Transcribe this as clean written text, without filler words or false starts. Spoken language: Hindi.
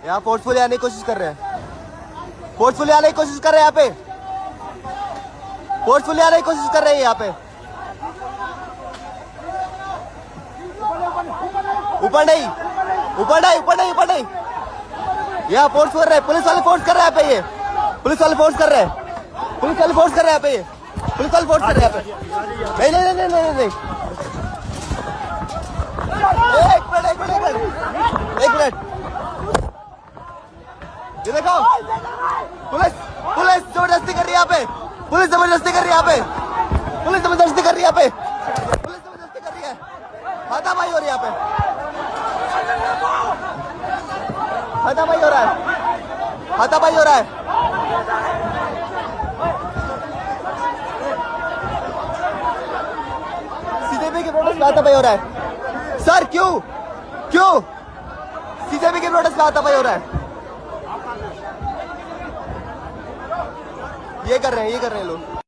यहाँ फोर्सफुली आने की कोशिश कर रहे हैं, फोर्सफुली आने की कोशिश कर रहे हैं, यहाँ पे फोर्सफुली आने की कोशिश कर रहे हैं यहाँ पे। ऊपर नहीं, ऊपर नहीं, ऊपर नहीं, ऊपर नहीं। यहाँ फोर्स कर रहे हैं, पुलिस वाले फोर्स कर रहे हैं यहाँ पे, ये पुलिस वाले फोर्स कर रहे हैं, पुलिस वाले फोर्स कर रहे हैं यहाँ पे, ये पुलिस वाले फोर्स कर रहे हैं यहाँ पे। नहीं नहीं नहीं नहीं नहीं, एक मिनट एक मिनट एक मिनट, ये देखो पुलिस, पुलिस जबरदस्ती कर रही है यहाँ पे, पुलिस जबरदस्ती कर रही है यहाँ पे, पुलिस जबरदस्ती कर रही है यहाँ पे, पुलिस जबरदस्ती कर रही है, हाथापाई हो रही है यहाँ पे, हाथापाई हो रहा है, हाथापाई हो रहा है। सीजेपी के प्रोटेस्ट में हाथापाई हो रहा है सर, क्यों क्यों सीजेपी के प्रोटेस्ट में हाथापाई हो रहा है? ये कर रहे हैं, ये कर रहे हैं लोग।